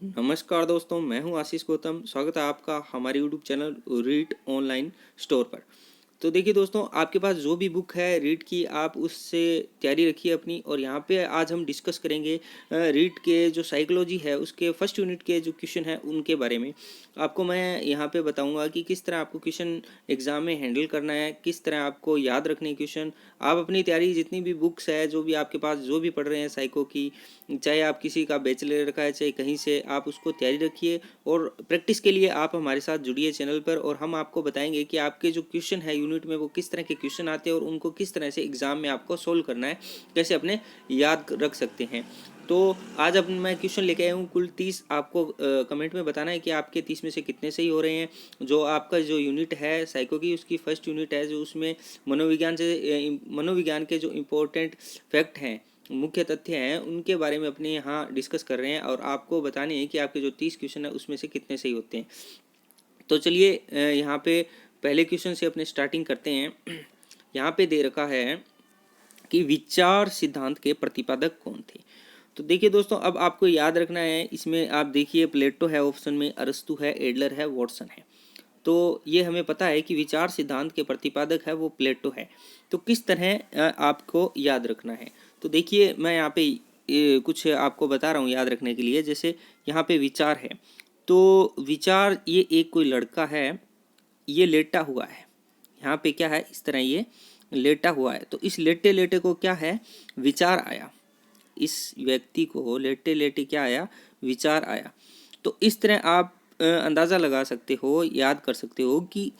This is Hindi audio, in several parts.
नमस्कार दोस्तों, मैं हूं आशीष गौतम। स्वागत है आपका हमारे YouTube channel read online store पर। तो देखिए दोस्तों, आपके पास जो भी बुक है रीड की, आप उससे तैयारी रखिए अपनी। और यहाँ पे आज हम डिस्कस करेंगे रीड के जो साइकोलॉजी है उसके फर्स्ट यूनिट के जो क्वेश्चन है उनके बारे में। आपको मैं यहाँ पे बताऊंगा कि किस तरह आपको क्वेश्चन एग्जाम में हैंडल करना है, किस तरह आपको याद रखने क्वेश्चन। आप अपनी तैयारी जितनी भी बुक्स है, जो भी आपके पास जो भी पढ़ रहे हैं साइको की, चाहे आप किसी का बैचलर रखा है चाहे कहीं से, आप उसको तैयारी रखिए। और प्रैक्टिस के लिए आप हमारे साथ जुड़िए चैनल पर, और हम आपको बताएंगे कि आपके जो क्वेश्चन है यूनिट में वो किस तरह के क्वेश्चन आते हैं और उनको किस तरह से एग्जाम में आपको सोल्व करना है, कैसे अपने याद रख सकते हैं। तो आज अब मैं क्वेश्चन लेके आया हूँ कुल 30। आपको कमेंट में बताना है कि आपके 30 में से कितने सही हो रहे हैं। जो आपका जो यूनिट है साइको की, उसकी फर्स्ट यूनिट है, जो उसमें मनोविज्ञान के जो इम्पोर्टेंट फैक्ट हैं, मुख्य तथ्य हैं, उनके बारे में अपने यहाँ डिस्कस कर रहे हैं। और आपको बताने हैं कि आपके जो 30 क्वेश्चन है उसमें से कितने सही होते हैं। तो चलिए यहाँ पे पहले क्वेश्चन से अपने स्टार्टिंग करते हैं। यहाँ पे दे रखा है कि विचार सिद्धांत के प्रतिपादक कौन थे। तो देखिए दोस्तों, अब आपको याद रखना है, इसमें आप देखिए प्लेटो है ऑप्शन में, अरस्तु है, एडलर है, वॉटसन है। तो ये हमें पता है कि विचार सिद्धांत के प्रतिपादक है वो प्लेटो है। तो किस तरह आपको याद रखना है, तो देखिए मैं यहाँ पे कुछ आपको बता रहा हूँ याद रखने के लिए। जैसे यहाँ पे विचार है, तो विचार ये एक कोई लड़का है, ये लेटा हुआ है। यहाँ पे क्या है, इस तरह ये लेटा हुआ है। तो इस लेटे लेटे को क्या है, विचार आया। इस व्यक्ति को लेटे लेटे क्या आया, विचार आया। तो इस तरह आप अंदाज़ा लगा सकते हो, याद कर सकते हो कि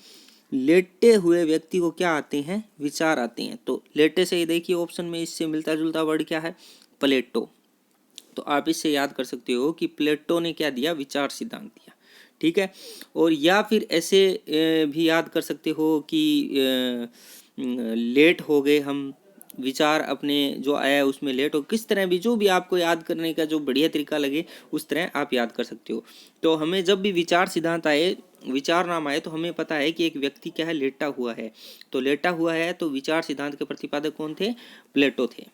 लेटे हुए व्यक्ति को क्या आते हैं, विचार आते हैं। तो लेटे से ही देखिए ऑप्शन में इससे मिलता जुलता वर्ड क्या है, प्लेटो। तो आप इससे याद कर सकते हो कि प्लेटो ने क्या दिया, विचार सिद्धांत दिया। ठीक है। और या फिर ऐसे भी याद कर सकते हो कि लेट हो गए हम, विचार अपने जो आया है उसमें लेट हो। किस तरह भी, जो भी आपको याद करने का जो बढ़िया तरीका लगे उस तरह आप याद कर सकते हो। तो हमें जब भी विचार सिद्धांत आए, विचार नाम आए, तो हमें पता है कि एक व्यक्ति क्या है, लेटा हुआ है। तो लेटा हुआ है, तो विचार सिद्धांत के प्रतिपादक कौन थे, प्लेटो थे।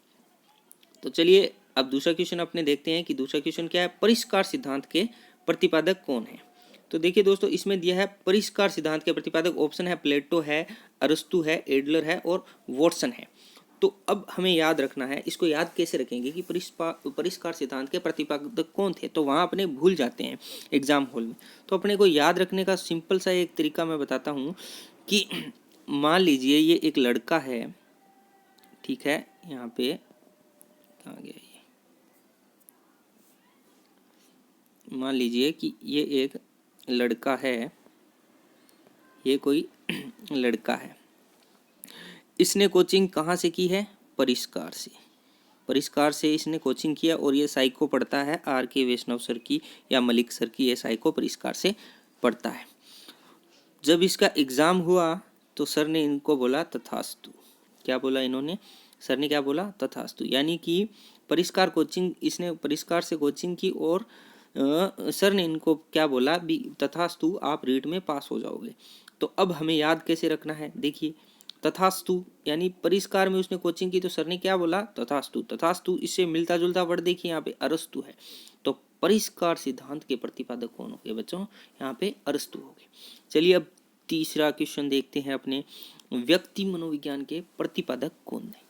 तो चलिए अब दूसरा क्वेश्चन अपने देखते हैं कि दूसरा क्वेश्चन क्या है, परिष्कार सिद्धांत के प्रतिपादक कौन है। तो देखिए दोस्तों, इसमें दिया है परिष्कार सिद्धांत के प्रतिपादक, ऑप्शन है प्लेटो है, अरस्तु है, एडलर है और वॉटसन है। तो अब हमें याद रखना है, इसको याद कैसे रखेंगे कि परिष्कार सिद्धांत के प्रतिपादक कौन थे। तो वहाँ अपने भूल जाते हैं एग्जाम हॉल में। तो अपने को याद रखने का सिंपल सा एक तरीका मैं बताता हूँ कि मान लीजिए ये एक लड़का है, ठीक है। यहाँ पे आ गया ये, मान लीजिए कि ये एक लड़का है, ये कोई लड़का है। इसने कोचिंग कहाँ से की है, परिष्कार से। परिष्कार से इसने कोचिंग किया और ये साइको पढ़ता है आर के वैष्णव सर की या मलिक सर की, ये साइको परिष्कार से पढ़ता है। जब इसका एग्ज़ाम हुआ तो सर ने इनको बोला तथास्तु। क्या बोला इन्होंने, सर ने क्या बोला, तथास्तु। यानी कि परिष्कार कोचिंग, इसने परिष्कार से कोचिंग की और सर ने इनको क्या बोला, तथास्तु आप रीट में पास हो जाओगे। तो अब हमें याद कैसे रखना है, देखिए तथास्तु यानी परिष्कार में उसने कोचिंग की तो सर ने क्या बोला, तथास्तु। तथास्तु इससे मिलता जुलता वर्ड देखिए, यहाँ पे अरस्तु है। तो परिष्कार सिद्धांत के प्रतिपादक कौन हो गए बच्चों, यहाँ पे अरस्तु हो गए। चलिए अब तीसरा क्वेश्चन देखते हैं अपने, व्यक्ति मनोविज्ञान के प्रतिपादक कौन है।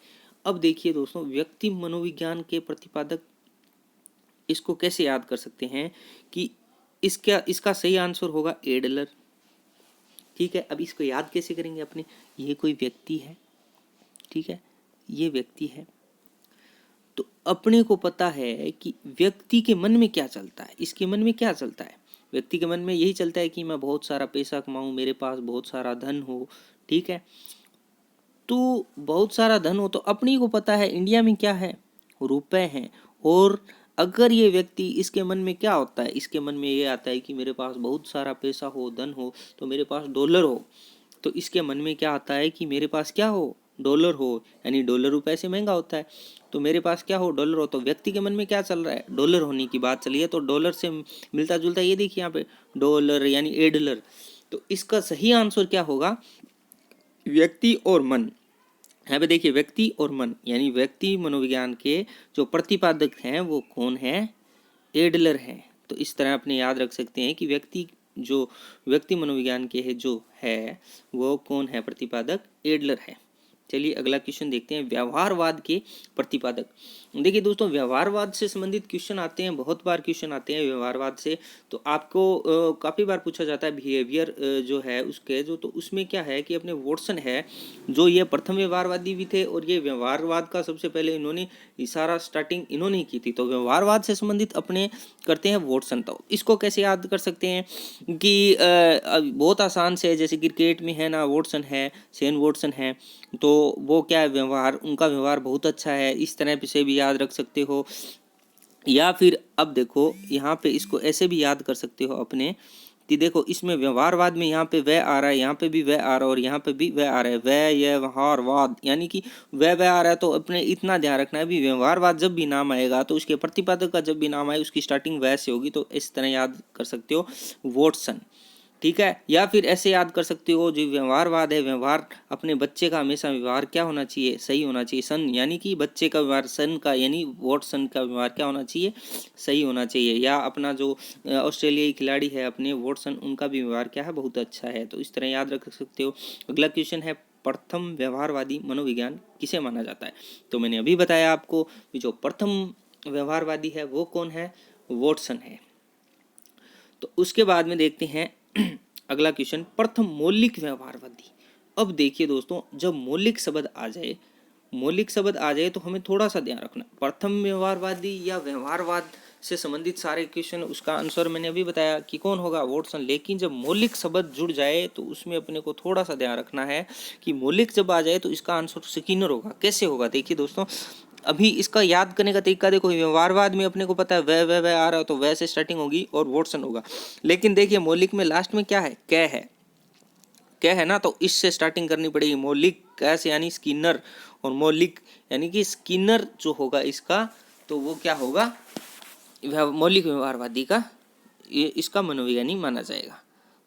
अब देखिए दोस्तों, व्यक्ति मनोविज्ञान के प्रतिपादक, इसको कैसे याद कर सकते हैं कि इसका सही आंसर होगा एडलर। ठीक है। अब इसको याद कैसे करेंगे अपने, ये कोई व्यक्ति है, ठीक है, ये व्यक्ति है। तो अपने को पता है कि व्यक्ति के मन में क्या चलता है, इसके मन में क्या चलता है। व्यक्ति के मन में यही चलता है कि मैं बहुत सारा पैसा कमाऊं, मेरे पास बहुत सारा धन हो। ठीक है। तो बहुत सारा धन हो, तो अपनी को पता है इंडिया में क्या है, रुपए हैं। और अगर ये व्यक्ति, इसके मन में क्या होता है, इसके मन में ये आता है कि मेरे पास बहुत सारा पैसा हो, धन हो, तो मेरे पास डॉलर हो। तो इसके मन में क्या आता है कि मेरे पास क्या हो, डॉलर हो। यानी डॉलर रुपए से महंगा होता है, तो मेरे पास क्या हो, डॉलर हो। तो व्यक्ति के मन में क्या चल रहा है, डॉलर होने की बात चली है। तो डॉलर से मिलता जुलता ये देखिए यहाँ पे डॉलर यानी एडलर। तो इसका सही आंसर क्या होगा, व्यक्ति और मन। यहाँ पे देखिए व्यक्ति और मन, यानी व्यक्ति मनोविज्ञान के जो प्रतिपादक हैं वो कौन है, एडलर हैं। तो इस तरह अपने याद रख सकते हैं कि व्यक्ति मनोविज्ञान के है जो है वो कौन है प्रतिपादक, एडलर है। चलिए अगला क्वेश्चन देखते हैं, व्यवहारवाद के प्रतिपादक। देखिए दोस्तों, व्यवहारवाद से संबंधित क्वेश्चन आते हैं, बहुत बार क्वेश्चन आते हैं व्यवहारवाद से। तो आपको काफ़ी बार पूछा जाता है बिहेवियर जो है उसके जो, तो उसमें क्या है कि अपने वॉटसन है जो ये प्रथम व्यवहारवादी भी थे, और ये व्यवहारवाद का सबसे पहले इन्होंने इशारा स्टार्टिंग इन्होंने ही की थी। तो व्यवहारवाद से संबंधित अपने करते हैं वॉटसन। तो इसको कैसे याद कर सकते हैं कि बहुत आसान से है, जैसे क्रिकेट में है ना वॉटसन है, शेन वॉटसन है, तो वो क्या है व्यवहार, उनका व्यवहार बहुत अच्छा है, इस तरह से भी याद रख सकते हो। या फिर अब देखो यहाँ पे इसको ऐसे भी याद कर सकते हो अपने कि देखो इसमें व्यवहारवाद में यहाँ पे वह आ रहा है, यहाँ पे भी वह आ रहा है, और यहाँ पे भी वह आ रहा है, वह व्यवहारवाद, यानी कि वह आ रहा है। तो अपने इतना ध्यान रखना है भी व्यवहारवाद जब भी नाम आएगा तो उसके प्रतिपादक का जब भी नाम आए उसकी स्टार्टिंग वह से होगी। तो इस तरह याद कर सकते हो वॉटसन, ठीक है। या फिर ऐसे याद कर सकते हो जो व्यवहारवाद है, व्यवहार अपने बच्चे का हमेशा व्यवहार क्या होना चाहिए, सही होना चाहिए। सन यानी कि बच्चे का व्यवहार, सन का यानी वॉटसन का व्यवहार क्या होना चाहिए, सही होना चाहिए। या अपना जो ऑस्ट्रेलियाई खिलाड़ी है अपने वॉटसन, उनका भी व्यवहार क्या है, बहुत अच्छा है। तो इस तरह याद रख सकते हो। अगला क्वेश्चन है, प्रथम व्यवहारवादी मनोविज्ञान किसे माना जाता है। तो मैंने अभी बताया आपको जो प्रथम व्यवहारवादी है वो कौन है, वॉटसन है। तो उसके बाद में देखते हैं अगला क्वेश्चन, प्रथम मौलिक व्यवहारवादी। अब देखिए दोस्तों, जब मौलिक शब्द आ जाए तो हमें थोड़ा सा ध्यान रखना। प्रथम व्यवहारवादी या व्यवहारवाद से संबंधित सारे क्वेश्चन, उसका आंसर मैंने अभी बताया कि कौन होगा, वॉटसन। लेकिन जब मौलिक शब्द जुड़ जाए तो उसमें अपने को थोड़ा सा ध्यान रखना है कि मौलिक जब आ जाए तो इसका आंसर स्किनर होगा। कैसे होगा, देखिए दोस्तों, अभी इसका याद करने का तरीका देखो। व्यवहारवाद में अपने को पता है वह आ रहा है तो वह से स्टार्टिंग होगी और वॉटसन होगा। लेकिन देखिए मौलिक में लास्ट में क्या है, कै है ना, तो इससे स्टार्टिंग करनी पड़ेगी। मौलिक कैसे यानी स्किनर, और मौलिक यानी कि स्किनर जो होगा इसका, तो वो क्या होगा, मौलिक व्यवहारवादी का ये इसका मनोविज्ञानी माना जाएगा।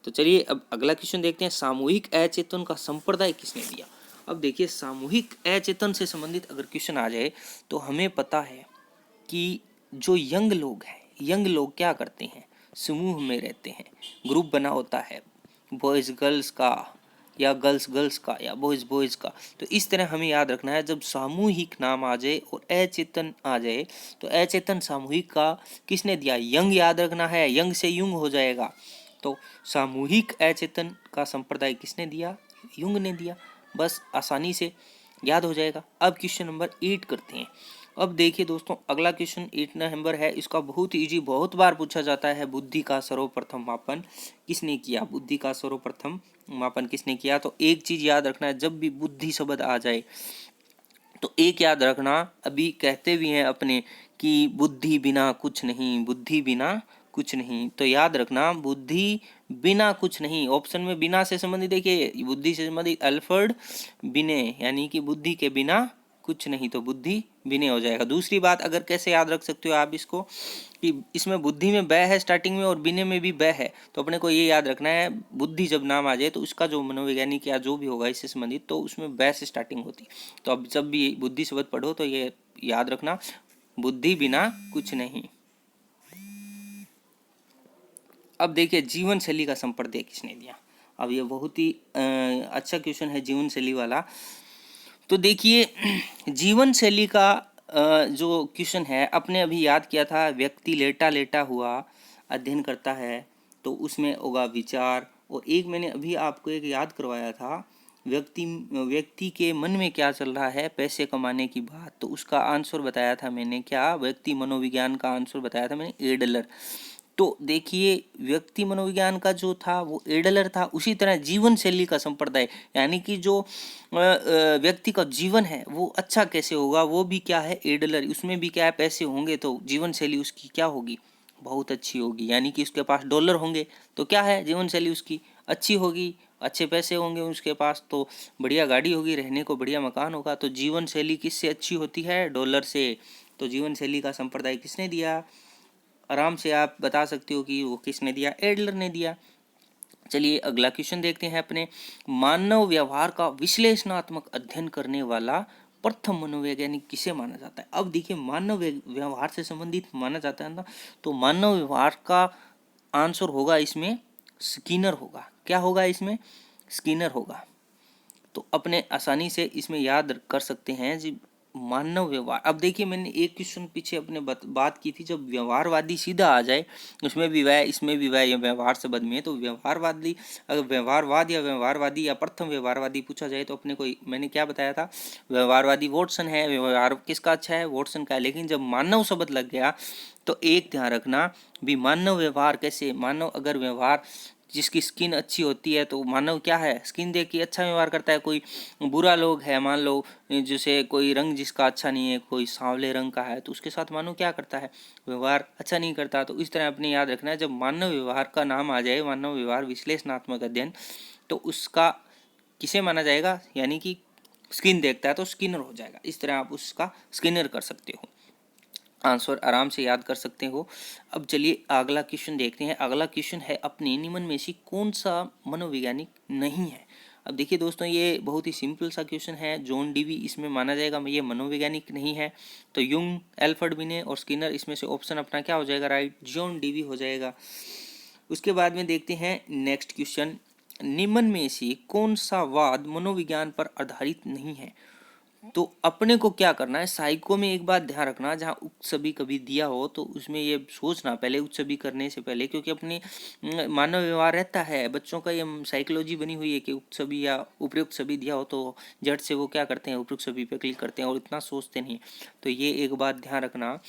तो चलिए अब अगला क्वेश्चन देखते हैं, सामूहिक अचेतन का संप्रदाय किसने दिया। अब देखिए सामूहिक अचेतन से संबंधित अगर क्वेश्चन आ जाए तो हमें पता है कि जो यंग लोग क्या करते हैं, समूह में रहते हैं, ग्रुप बना होता है, बॉयज़ गर्ल्स का या गर्ल्स का या बॉयज़ का। तो इस तरह हमें याद रखना है, जब सामूहिक नाम आ जाए और अचेतन आ जाए तो अचेतन सामूहिक का किसने दिया, यंग याद रखना है, यंग से युंग हो जाएगा। तो सामूहिक अचेतन का संप्रदाय किसने दिया, युंग ने दिया। बस आसानी से याद हो जाएगा। अब क्वेश्चन नंबर 8 करते हैं। अब देखिए दोस्तों, अगला क्वेश्चन 8 नंबर है, इसका बहुत इजी, बहुत बार पूछा जाता है, बुद्धि का सर्वप्रथम मापन किसने किया, बुद्धि का सर्वप्रथम मापन किसने किया। तो एक चीज याद रखना है, जब भी बुद्धि शब्द आ जाए तो एक याद रखना, अभी कहते भी हैं अपने कि बुद्धि बिना कुछ नहीं, बुद्धि बिना कुछ नहीं। तो याद रखना बुद्धि बिना कुछ नहीं, ऑप्शन में बिना से संबंधित देखिए, बुद्धि से संबंधित अल्फ्रेड बिने, यानी कि बुद्धि के बिना कुछ नहीं, तो बुद्धि बिने हो जाएगा। दूसरी बात, अगर कैसे याद रख सकते हो आप इसको कि इसमें बुद्धि में ब है स्टार्टिंग में और बिने में भी ब है, तो अपने को ये याद रखना है, बुद्धि जब नाम आ जाए तो उसका जो मनोवैज्ञानिक या जो भी होगा इससे संबंधित, तो उसमें ब से स्टार्टिंग होती। तो अब जब भी बुद्धि शब्द पढ़ो तो ये याद रखना, बुद्धि बिना कुछ नहीं। अब देखिए जीवन शैली का संप्रदाय किसने दिया। अब ये बहुत ही अच्छा क्वेश्चन है जीवन शैली वाला। तो देखिए जीवन शैली का जो क्वेश्चन है, अपने अभी याद किया था, व्यक्ति लेटा लेटा हुआ अध्ययन करता है, तो उसमें होगा विचार। और एक मैंने अभी आपको एक याद करवाया था, व्यक्ति के मन में क्या चल रहा है, पैसे कमाने की बात, तो उसका आंसर बताया था मैंने, क्या व्यक्ति मनोविज्ञान का आंसर बताया था मैंने, एडलर। तो देखिए व्यक्ति मनोविज्ञान का जो था वो एडलर था। उसी तरह जीवन शैली का संप्रदाय, यानी कि जो व्यक्ति का जीवन है वो अच्छा कैसे होगा, वो भी क्या है, एडलर। उसमें भी क्या है, पैसे होंगे तो जीवन शैली उसकी क्या होगी, बहुत अच्छी होगी। यानी कि उसके पास डॉलर होंगे तो क्या है, जीवन शैली उसकी अच्छी होगी, अच्छे पैसे होंगे उसके पास तो बढ़िया गाड़ी होगी, रहने को बढ़िया मकान होगा। तो जीवन शैली किससे अच्छी होती है, डॉलर से। तो जीवन शैली का संप्रदाय किसने दिया, आराम से आप बता सकते हो कि वो किसने दिया, एडलर ने दिया। चलिए अगला क्वेश्चन देखते हैं अपने, मानव व्यवहार का विश्लेषणात्मक अध्ययन करने वाला प्रथम मनोवैज्ञानिक किसे माना जाता है? अब देखिए मानव व्यवहार से संबंधित माना जाता है ना, तो मानव व्यवहार का आंसर होगा इसमें स्किनर होगा। क्या होगा इसमें? स्किनर होगा। तो अपने आसानी से इसमें याद कर सकते हैं जी मानव व्यवहार। अब देखिए मैंने एक क्वेश्चन पीछे अपने बात की थी, जब व्यवहारवादी सीधा आ जाए, उसमें भी वह इसमें भी वह, व्यवहार शब्द में, तो व्यवहारवादी अगर व्यवहारवाद या व्यवहारवादी या प्रथम व्यवहारवादी पूछा जाए तो अपने को मैंने क्या बताया था, व्यवहारवादी वॉटसन है, व्यवहार किसका अच्छा है? वॉटसन का है। लेकिन जब मानव शब्द लग गया तो एक ध्यान रखना भी मानव व्यवहार कैसे, मानव अगर व्यवहार जिसकी स्किन अच्छी होती है तो मानव क्या है, स्किन देख के अच्छा व्यवहार करता है। कोई बुरा लोग है, मान लो जैसे कोई रंग जिसका अच्छा नहीं है, कोई सांवले रंग का है, तो उसके साथ मानव क्या करता है, व्यवहार अच्छा नहीं करता। तो इस तरह अपने याद रखना है, जब मानव व्यवहार का नाम आ जाए, मानव व्यवहार विश्लेषणात्मक अध्ययन, तो उसका किसे माना जाएगा, यानी कि स्किन देखता है तो स्किनर हो जाएगा। इस तरह आप उसका स्किनर कर सकते हो, आंसर आराम से याद कर सकते हो। अब चलिए अगला क्वेश्चन देखते हैं। अगला क्वेश्चन है अपने निम्न में से कौन सा मनोवैज्ञानिक नहीं है? अब देखिए दोस्तों ये बहुत ही सिंपल सा क्वेश्चन है। जॉन डीवी इसमें माना जाएगा ये मनोवैज्ञानिक नहीं है, तो युंग, एल्फ्रेड बिने और स्किनर, इसमें से ऑप्शन अपना क्या हो जाएगा, राइट, जॉन डीवी हो जाएगा। उसके बाद में देखते हैं नेक्स्ट क्वेश्चन, निम्न में से कौन सा वाद मनोविज्ञान पर आधारित नहीं है? तो अपने को क्या करना है, साइको में एक बात ध्यान रखना, जहाँ उपसभी कभी दिया हो तो उसमें ये सोचना पहले उपसभी करने से पहले, क्योंकि अपने मानव व्यवहार रहता है, बच्चों का ये साइकोलॉजी बनी हुई है कि उपसभी या उपयुक्त सभी दिया हो तो झट से वो क्या करते हैं, उपयुक्त सभी पे क्लिक करते हैं और इतना सोचते नहीं। तो ये एक बात ध्यान रखना।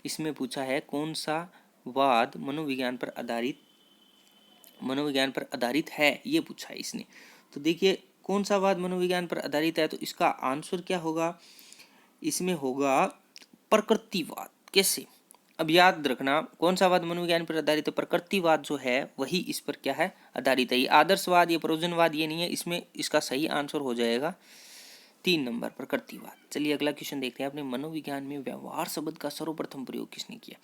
इसमें पूछा है कौन सा वाद मनोविज्ञान पर आधारित है, ये पूछा है इसने। तो देखिए कौन सा वाद मनोविज्ञान पर आधारित है, तो इसका आंसर क्या होगा, इसमें होगा प्रकृतिवाद। कैसे? अब याद रखना कौन सा वाद मनोविज्ञान पर आधारित है, प्रकृतिवाद जो है वही इस पर क्या है, आधारित है। ये आदर्शवाद या प्रयोजनवाद ये नहीं है, इसमें इसका सही आंसर हो जाएगा 3 नंबर, प्रकृतिवाद। चलिए अगला क्वेश्चन देखते हैं। अपने मनोविज्ञान में व्यवहार शब्द का सर्वप्रथम प्रयोग किसने किया?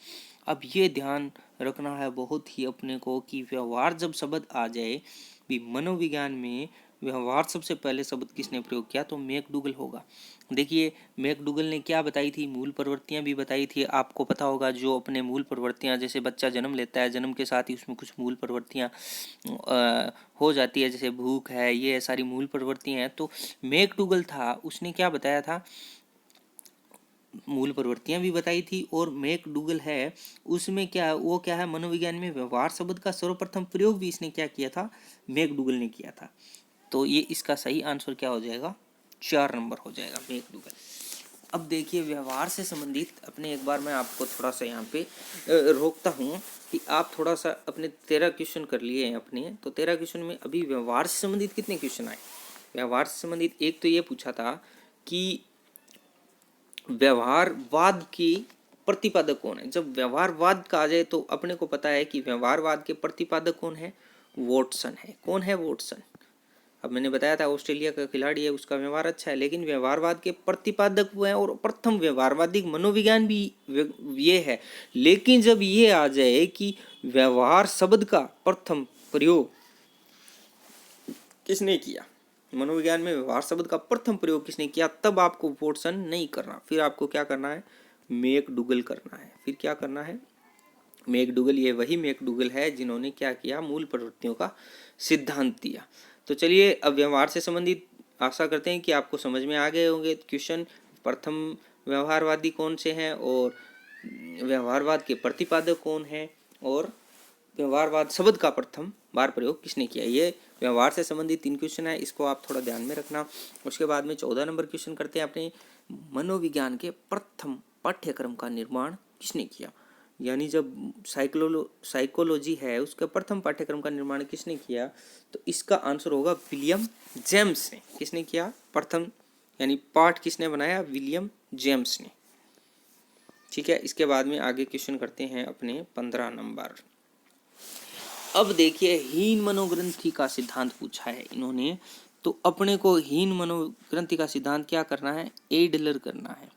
अब ये ध्यान रखना है बहुत ही अपने को कि व्यवहार जब शब्द आ जाए भी मनोविज्ञान में, व्यवहार सबसे पहले शब्द किसने प्रयोग किया, तो मैकडूगल होगा। देखिए मैकडूगल ने क्या बताई थी, मूल प्रवृत्तियां भी बताई थी। आपको पता होगा जो अपने मूल प्रवृत्तियां, जैसे बच्चा जन्म लेता है, जन्म के साथ ही उसमें कुछ मूल प्रवृत्तियां हो जाती है, जैसे भूख है, ये सारी मूल प्रवृत्तियां हैं। तो मैकडूगल था, उसने क्या बताया था, मूल प्रवृत्तियां भी बताई थी। और मैकडूगल है उसमें क्या, वो क्या है, मनोविज्ञान में व्यवहार शब्द का सर्वप्रथम प्रयोग भी इसने क्या किया था, मैकडूगल ने किया था। तो ये इसका सही आंसर क्या हो जाएगा, 4 नंबर हो जाएगा, मैकडूगल। अब देखिए व्यवहार से संबंधित अपने, एक बार मैं आपको थोड़ा सा यहाँ पे रोकता हूँ कि आप थोड़ा सा अपने 13 क्वेश्चन कर लिए हैं अपने, तो 13 क्वेश्चन में अभी व्यवहार से संबंधित कितने क्वेश्चन आए? व्यवहार से संबंधित एक तो ये पूछा था कि व्यवहारवाद की प्रतिपादक कौन है। जब व्यवहारवाद का आ जाए तो अपने को पता है कि व्यवहारवाद के प्रतिपादक कौन है, वॉटसन है। कौन है, वॉटसन। अब मैंने बताया था ऑस्ट्रेलिया का खिलाड़ी है, उसका व्यवहार अच्छा है, लेकिन व्यवहारवाद के प्रतिपादक वो हैं और प्रथम व्यवहारवादी मनोविज्ञान भी ये है। लेकिन जब ये आ जाए कि व्यवहार शब्द का प्रथम प्रयोग किसने किया, मनोविज्ञान में व्यवहार शब्द का प्रथम प्रयोग किसने किया, तब आपको वॉटसन नहीं करना, फिर आपको क्या करना है, मैकडूगल करना है। फिर क्या करना है, मैकडूगल। ये वही मैकडूगल है जिन्होंने क्या किया, मूल प्रवृत्तियों का सिद्धांत दिया। तो चलिए अब व्यवहार से संबंधित आशा करते हैं कि आपको समझ में आ गए होंगे क्वेश्चन। प्रथम व्यवहारवादी कौन से हैं और व्यवहारवाद के प्रतिपादक कौन हैं और व्यवहारवाद शब्द का प्रथम बार प्रयोग किसने किया। ये व्यवहार से संबंधित 3 क्वेश्चन है, इसको आप थोड़ा ध्यान में रखना। उसके बाद में 14 नंबर क्वेश्चन करते हैं अपने, मनोविज्ञान के प्रथम पाठ्यक्रम का निर्माण किसने किया। यानी जब साइकोलॉजी है उसका प्रथम पाठ्यक्रम का निर्माण किसने किया, तो इसका आंसर होगा विलियम जेम्स ने। किसने किया, प्रथम यानी पाठ किसने बनाया, विलियम जेम्स ने। ठीक है, इसके बाद में आगे क्वेश्चन करते हैं अपने 15 नंबर। अब देखिए हीन मनोग्रंथि का सिद्धांत पूछा है इन्होंने, तो अपने को हीन मनोग्रंथि का सिद्धांत क्या करना है, एडलर करना है।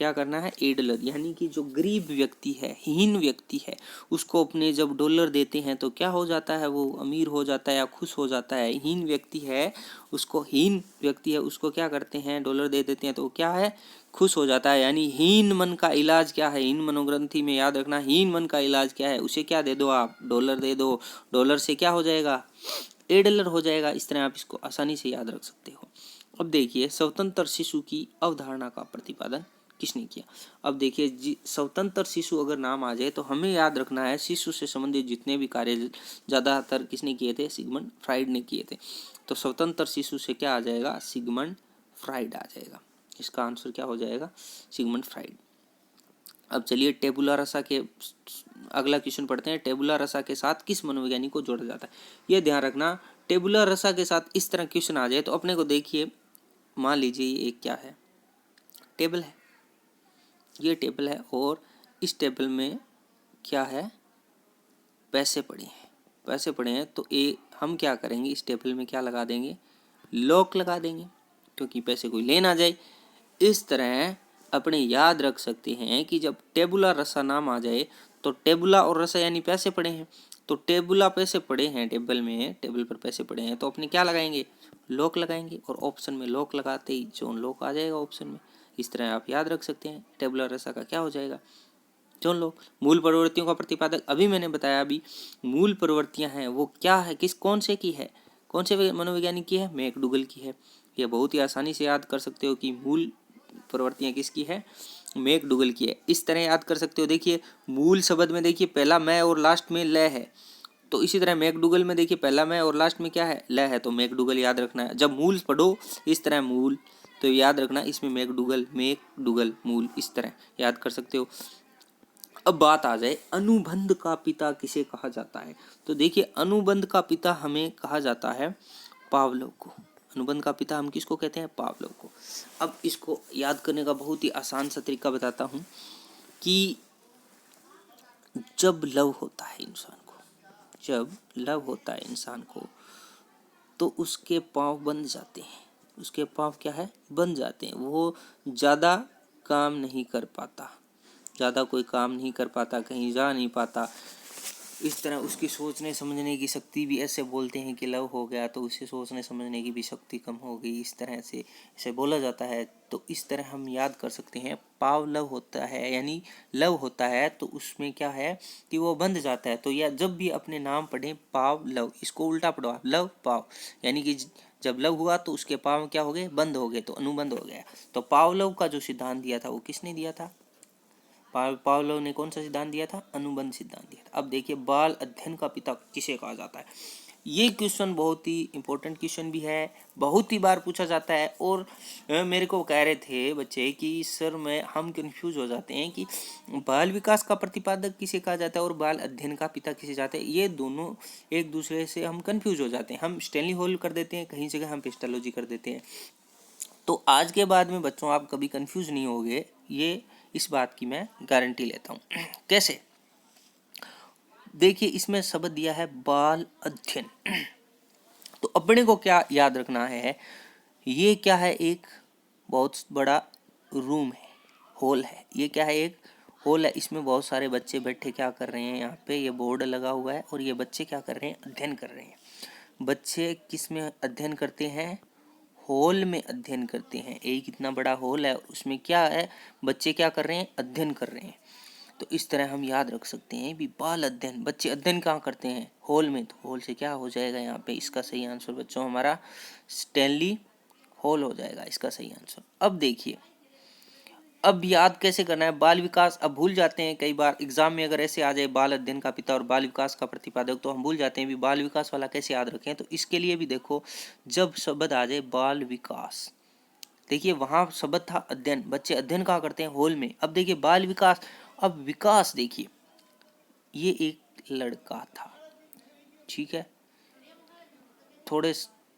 क्या करना है, एडलर यानी कि जो गरीब व्यक्ति है, हीन व्यक्ति है, उसको अपने जब डॉलर देते हैं तो क्या हो जाता है, वो अमीर हो जाता है या खुश हो जाता है। हीन व्यक्ति है उसको क्या करते हैं, डॉलर दे देते हैं तो क्या है, खुश हो जाता है। यानी हीन मन का इलाज क्या है, हीन मनोग्रंथि में याद रखना, हीन मन का इलाज क्या है, उसे क्या दे दो आप, डॉलर दे दो। डॉलर से क्या हो जाएगा, एडलर हो जाएगा। इस तरह आप इसको आसानी से याद रख सकते हो। अब देखिए स्वतंत्र शिशु की अवधारणा का प्रतिपादन किसने किया। अब देखिए स्वतंत्र शिशु अगर नाम आ जाए तो हमें याद रखना है शिशु से संबंधित जितने भी कार्य ज़्यादातर किसने किए थे, सिगमंड फ्राइड ने किए थे। तो स्वतंत्र शिशु से क्या आ जाएगा, सिगमंड फ्राइड आ जाएगा। इसका आंसर क्या हो जाएगा, सिगमंड फ्राइड। अब चलिए टेबुला रसा के अगला क्वेश्चन पढ़ते हैं। टेबुला रसा के साथ किस मनोवैज्ञानिक को जोड़ा जाता है, ये ध्यान रखना। टेबुला रसा के साथ इस तरह क्वेश्चन आ जाए तो अपने को देखिए, मान लीजिए ये एक क्या है, टेबल है, ये टेबल है और इस टेबल में क्या है, पैसे पड़े हैं। तो ये हम क्या करेंगे, इस टेबल में क्या लगा देंगे, लॉक लगा देंगे, क्योंकि पैसे कोई ले ना जाए। इस तरह अपने याद रख सकते हैं कि जब टेबुला रसा नाम आ जाए तो टेबुला और रसा यानी पैसे पड़े हैं, तो टेबुला पैसे पड़े हैं टेबल में, टेबल पर पैसे पड़े हैं तो अपने क्या लगाएंगे, लॉक लगाएंगे। और ऑप्शन में लॉक लगाते ही जॉन लॉक आ जाएगा ऑप्शन में। इस तरह आप याद रख सकते हैं टेबुला रसा का क्या हो जाएगा, जॉन लॉक। मूल प्रवृत्तियों का प्रतिपादक अभी मैंने बताया, अभी मूल प्रवृत्तियां हैं वो क्या है, कौन से की है, कौन से मनोवैज्ञानिक की है, मैकडूगल की है। यह बहुत ही आसानी से याद कर सकते हो कि मूल प्रवृत्तियां किसकी है, मैकडूगल की है। इस तरह याद कर सकते हो। देखिए मूल शब्द में देखिए पहला मैं और लास्ट में ल है, तो इसी तरह मैकडूगल में देखिए पहला मैं और लास्ट में क्या है, ल है, तो मैकडूगल याद रखना है। जब मूल पढ़ो इस तरह मूल, तो याद रखना इसमें मैकडूगल मूल, इस तरह याद कर सकते हो। अब बात आ जाए अनुबंध का पिता किसे कहा जाता है, तो देखिए अनुबंध का पिता हमें कहा जाता है पावलोव को। अनुबंध का पिता हम किसको कहते हैं, पावलोव को। अब इसको याद करने का बहुत ही आसान सा तरीका बताता हूँ कि जब लव होता है इंसान को, तो उसके पाँव बंध जाते हैं, उसके पाँव क्या है, बंध जाते हैं। वो ज़्यादा काम नहीं कर पाता, ज़्यादा कोई काम नहीं कर पाता, कहीं जा नहीं पाता। इस तरह उसकी सोचने समझने की शक्ति भी, ऐसे बोलते हैं कि लव हो गया तो उसे सोचने समझने की भी शक्ति कम हो गई, इस तरह से इसे बोला जाता है। तो इस तरह हम याद कर सकते हैं पाव लव होता है, यानी लव होता है तो उसमें क्या है कि वो बंध जाता है। तो या जब भी अपने नाम पढ़ें पाव लव, इसको उल्टा पढ़ो आप, लव पाव, यानी कि जब लव हुआ तो उसके पाव क्या हो गए, बंद हो गए, तो अनुबंध हो गया। तो पावलोव का जो सिद्धांत दिया था वो किसने दिया था, पावलोव ने कौन सा सिद्धांत दिया था, अनुबंध सिद्धांत दिया था। अब देखिए बाल अध्ययन का पिता किसे कहा जाता है, ये क्वेश्चन बहुत ही इंपॉर्टेंट क्वेश्चन भी है, बहुत ही बार पूछा जाता है। और मेरे को कह रहे थे बच्चे कि सर हम कंफ्यूज हो जाते हैं कि बाल विकास का प्रतिपादक किसे कहा जाता है और बाल अध्ययन का पिता किसे जाता है, ये दोनों एक दूसरे से हम कंफ्यूज हो जाते हैं। हम स्टैनली हॉल कर देते हैं, कहीं जगह हम पेस्टालॉजी कर देते हैं। तो आज के बाद में बच्चों आप कभी कंफ्यूज नहीं होगे, ये इस बात की मैं गारंटी लेता हूँ। कैसे, देखिए इसमें शब्द दिया है बाल अध्ययन, तो अपने को क्या याद रखना है, ये क्या है, एक बहुत बड़ा रूम है, हॉल है। ये क्या है, एक हॉल है, इसमें बहुत सारे बच्चे बैठे क्या कर रहे हैं, यहाँ पे ये बोर्ड लगा हुआ है और ये बच्चे क्या कर रहे हैं, अध्ययन कर रहे हैं। बच्चे किस में अध्ययन करते हैं, हॉल में अध्ययन करते हैं। एक इतना बड़ा हॉल है, उसमें क्या है, बच्चे क्या कर रहे हैं, अध्ययन कर रहे हैं। तो इस तरह हम याद रख सकते हैं भी बाल अध्ययन, बच्चे अध्ययन कहाँ करते हैं, हॉल में। तो हॉल से क्या हो जाएगा यहाँ पे, इसका सही आंसर बच्चों हमारा स्टैनली हॉल हो जाएगा इसका सही आंसर। अब देखिए, अब याद कैसे करना है बाल विकास, अब भूल जाते हैं कई बार एग्जाम में अगर ऐसे आ जाए बाल अध्ययन का पिता और बाल विकास का प्रतिपादक, तो हम भूल जाते हैं भी बाल विकास वाला कैसे याद रखें। तो इसके लिए भी देखो, जब शब्द आ जाए बाल विकास, देखिए वहां शब्द था अध्ययन, बच्चे अध्ययन कहाँ करते हैं, हॉल में। अब देखिए बाल विकास, अब विकास देखिए, ये एक लड़का था, ठीक है, थोड़े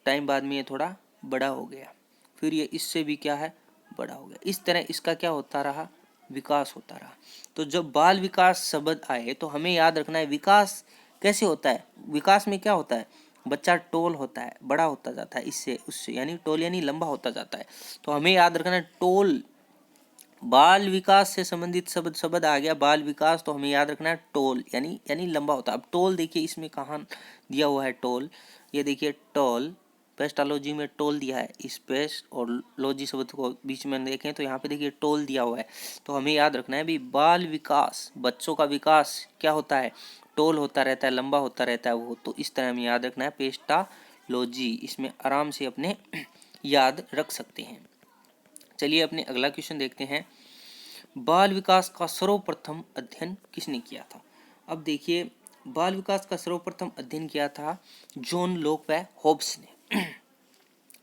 टाइम बाद में ये थोड़ा बड़ा हो गया, फिर ये इससे भी क्या है, बड़ा हो गया। इस तरह इसका क्या होता रहा, विकास होता रहा। तो जब बाल विकास शब्द आए तो हमें याद रखना है विकास कैसे होता है, विकास में क्या होता है, बच्चा टोल होता है, बड़ा होता जाता है, इससे उससे, यानी टोल यानी लंबा होता जाता है। तो हमें याद रखना है टोल बाल विकास से संबंधित शब्द शब्द आ गया बाल विकास, तो हमें याद रखना है टोल, यानी लंबा होता है। अब टोल देखिए इसमें कहाँ दिया हुआ है टोल, ये देखिए टोल, पेस्टालॉजी में टोल दिया है, इस पेस्ट और लॉजी शब्द को बीच में देखें तो यहाँ पे देखिए टोल दिया हुआ है। तो हमें याद रखना है भी बाल विकास, बच्चों का विकास क्या होता है, टोल होता रहता है, लंबा होता रहता है वो, तो इस तरह हमें याद रखना है पेस्टालॉजी, इसमें आराम से अपने याद रख सकते हैं। चलिए अपने अगला क्वेश्चन देखते हैं, बाल विकास का सर्वप्रथम अध्ययन किसने किया था। अब देखिए बाल विकास का सर्वप्रथम अध्ययन किया था जॉन लॉक व हॉब्स ने।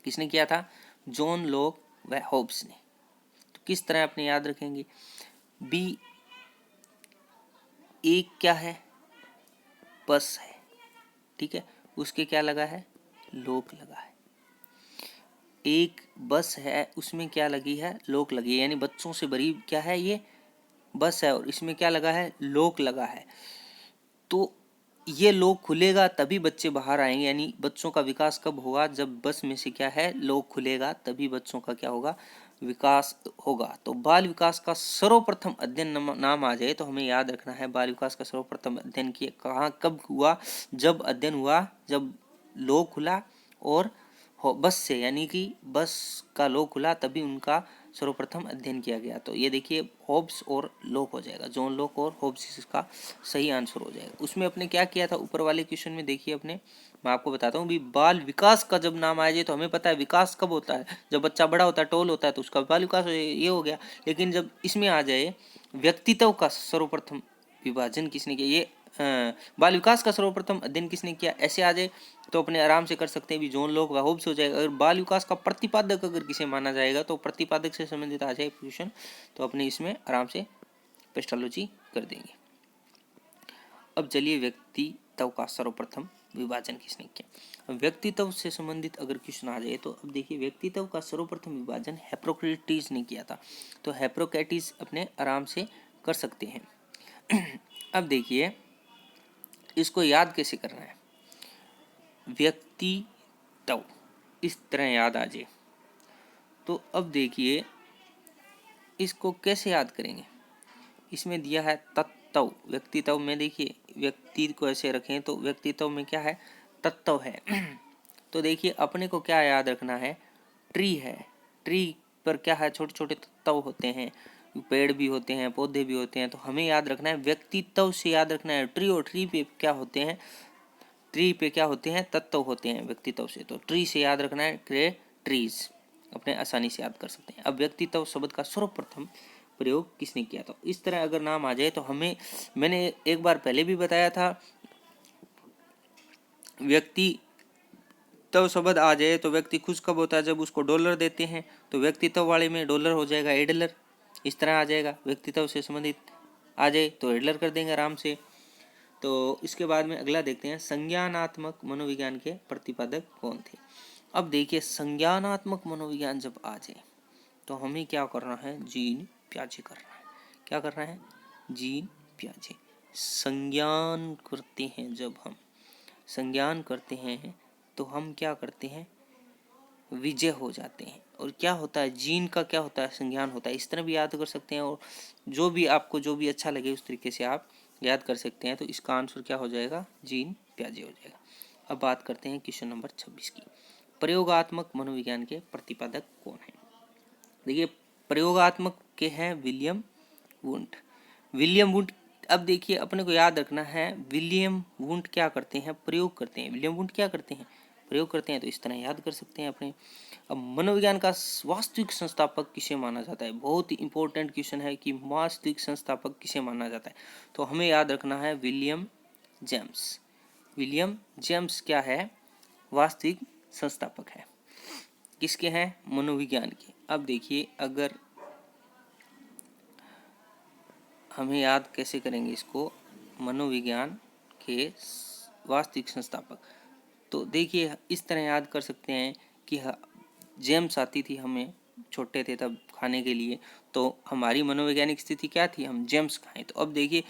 किसने किया था, जॉन लॉक व हॉब्स ने। तो किस तरह अपने याद रखेंगे, बी एक क्या है, बस है, ठीक है, उसके क्या लगा है, लॉक लगा है। एक बस है उसमें क्या लगी है, लॉक लगी है, यानी बच्चों से भरी क्या है ये बस है और इसमें क्या लगा है, लॉक लगा है। तो ये लॉक खुलेगा तभी बच्चे बाहर आएंगे, यानी बच्चों का विकास कब होगा, जब बस में से क्या है लॉक खुलेगा तभी बच्चों का क्या होगा, विकास होगा। तो बाल विकास का सर्वप्रथम अध्ययन नाम आ जाए तो हमें याद रखना है बाल विकास का सर्वप्रथम अध्ययन किया कहाँ कब हुआ, जब अध्ययन हुआ जब लॉक खुला और बस से, यानी कि बस का लॉक खुला तभी उनका सर्वप्रथम अध्ययन किया गया। तो ये देखिए हॉब्स और लॉक हो जाएगा, जॉन लॉक और हॉब्स इसका सही आंसर हो जाएगा। उसमें अपने क्या किया था, ऊपर वाले क्वेश्चन में देखिए अपने, मैं आपको बताता हूँ भी बाल विकास का जब नाम आ जाए तो हमें पता है विकास कब होता है, जब बच्चा बड़ा होता है, टोल होता है, तो उसका बाल विकास ये हो गया। लेकिन जब इसमें आ जाए व्यक्तित्व का सर्वप्रथम विभाजन किसने किया, ये बाल विकास का सर्वप्रथम अध्ययन किसने किया, ऐसे आ जाए तो अपने आराम से कर सकते हैं भी जॉन लॉक व हॉब्स हो जाएगा। अगर बाल विकास का प्रतिपादक अगर किसे माना जाएगा तो प्रतिपादक से संबंधित आ जाए क्वेश्चन, तो अपने इसमें आराम से पेस्टालॉजी कर देंगे। अब चलिए व्यक्तित्व का सर्वप्रथम विभाजन किसने किया। व्यक्तित्व से संबंधित अगर क्वेश्चन आ जाए तो अब देखिए व्यक्तित्व का सर्वप्रथम विभाजन हिप्पोक्रेटिस ने किया था, तो हिप्पोक्रेटिस अपने आराम से कर सकते हैं। अब देखिए इसको याद कैसे करना है, व्यक्तित्व इस तरह याद आ जाए तो अब देखिए इसको कैसे याद करेंगे, इसमें दिया है तत्व, व्यक्तित्व में देखिए व्यक्ति को ऐसे रखें तो व्यक्तित्व में क्या है, तत्व है। तो देखिए अपने को क्या याद रखना है, ट्री है, ट्री पर क्या है, छोटे छोटे तत्व होते हैं, पेड़ भी होते हैं, पौधे भी होते हैं, तो हमें याद रखना है व्यक्तित्व से याद रखना है ट्री, और ट्री पे क्या होते हैं, ट्री पे क्या होते हैं, तत्व होते हैं व्यक्तित्व से, तो ट्री से याद रखना है ट्रीज, अपने आसानी से याद कर सकते हैं। अब व्यक्तित्व शब्द का सर्वप्रथम प्रयोग किसने किया था, इस तरह अगर नाम आ जाए तो हमें, मैंने एक बार पहले भी बताया था, व्यक्तित्व शब्द आ जाए तो व्यक्ति खुश कब होता है, जब उसको डॉलर देते हैं, तो व्यक्तित्व वाले में डॉलर हो जाएगा एडलर, इस तरह आ जाएगा। व्यक्तित्व से संबंधित आ जाए तो एडलर कर देंगे आराम से। तो इसके बाद में अगला देखते हैं, संज्ञानात्मक मनोविज्ञान के प्रतिपादक कौन थे। अब देखिए संज्ञानात्मक मनोविज्ञान जब आ जाए तो हमें क्या करना है, जीन प्याजे करना है। क्या करना है, जीन प्याजे। संज्ञान करते हैं, जब हम संज्ञान करते हैं तो हम क्या करते हैं, विजय हो जाते हैं। और क्या होता है, जीन का क्या होता है, संज्ञान होता है, इस तरह भी याद कर सकते हैं, और जो भी आपको जो भी अच्छा लगे उस तरीके से आप याद कर सकते हैं। तो इसका आंसर क्या हो जाएगा, जीन प्याजे हो जाएगा। अब बात करते हैं क्वेश्चन नंबर 26 की, प्रयोगात्मक मनोविज्ञान के प्रतिपादक कौन है। देखिए प्रयोगात्मक के हैं विलियम वुंट, विलियम वुंट। अब देखिए अपने को याद रखना है विलियम वुंट क्या करते हैं, प्रयोग करते हैं, विलियम वुंट क्या करते हैं, प्रयोग करते हैं, तो इस तरह याद कर सकते हैं अपने। अब मनोविज्ञान का वास्तविक संस्थापक किसे माना जाता है, बहुत ही इंपॉर्टेंट क्वेश्चन है कि वास्तविक संस्थापक किसे माना जाता है, तो हमें याद रखना है विलियम जेम्स। विलियम जेम्स क्या है, वास्तविक संस्थापक है, किसके हैं, मनोविज्ञान के। अब देखिए अगर हमें याद कैसे करेंगे इसको, मनोविज्ञान के वास्तविक संस्थापक, तो देखिए इस तरह याद कर सकते हैं कि जेम्स आती थी, हमें छोटे थे तब खाने के लिए, तो हमारी मनोवैज्ञानिक स्थिति क्या थी, हम जेम्स खाएं। तो अब देखिए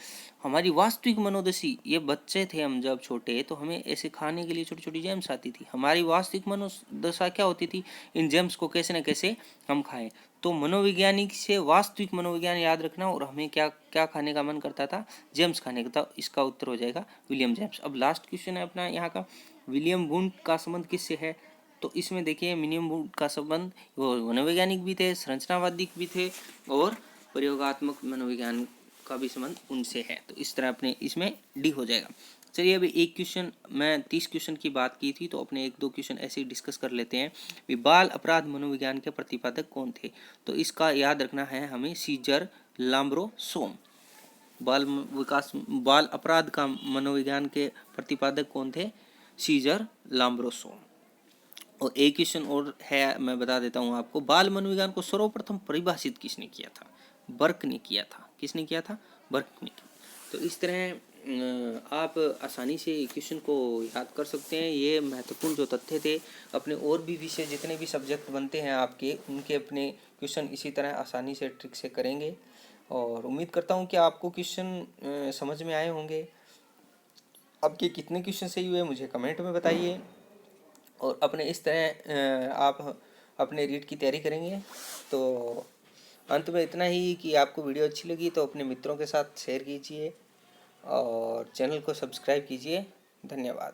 हमारी वास्तविक मनोदशा, ये बच्चे थे हम जब छोटे, तो हमें ऐसे खाने के लिए छोटी छोटी जेम्स आती थी, हमारी वास्तविक मनोदशा क्या होती थी, इन जेम्स को कैसे न कैसे हम खाएं। तो मनोवैज्ञानिक से वास्तविक मनोविज्ञान याद रखना, और हमें क्या क्या खाने का मन करता था, जेम्स खाने का था। इसका उत्तर हो जाएगा विलियम जेम्स। अब लास्ट क्वेश्चन है अपना यहाँ का, विलियम वुंड का संबंध किससे है? तो इसमें देखिए विलियम वुंड का संबंध, वो मनोवैज्ञानिक भी थे, संरचनावादी भी थे, और प्रयोगात्मक मनोविज्ञान का भी संबंध उनसे है। तो इस तरह अपने इसमें डी हो जाएगा। चलिए अभी एक क्वेश्चन, मैं 30 क्वेश्चन की बात की थी, तो अपने एक दो क्वेश्चन ऐसे ही डिस्कस कर लेते हैं कि बाल अपराध मनोविज्ञान के प्रतिपादक कौन थे। तो इसका याद रखना है हमें, सीजर लाम्ब्रोसोम। बाल अपराध का मनोविज्ञान के प्रतिपादक कौन थे? सीजर लाम्ब्रोसोम। और एक क्वेश्चन और है, मैं बता देता हूँ आपको, बाल मनोविज्ञान को सर्वप्रथम परिभाषित किसने किया था? बर्क ने किया था। किसने किया था? बर्क ने किया। तो इस तरह आप आसानी से क्वेश्चन को याद कर सकते हैं। ये महत्वपूर्ण जो तथ्य थे, अपने और भी विषय जितने भी सब्जेक्ट बनते हैं आपके, उनके अपने क्वेश्चन इसी तरह आसानी से ट्रिक से करेंगे। और उम्मीद करता हूँ कि आपको क्वेश्चन समझ में आए होंगे। आपके कितने क्वेश्चन सही हुए मुझे कमेंट में बताइए। और अपने इस तरह आप अपने रीट की तैयारी करेंगे। तो अंत में इतना ही कि आपको वीडियो अच्छी लगी तो अपने मित्रों के साथ शेयर कीजिए और चैनल को सब्सक्राइब कीजिए। धन्यवाद।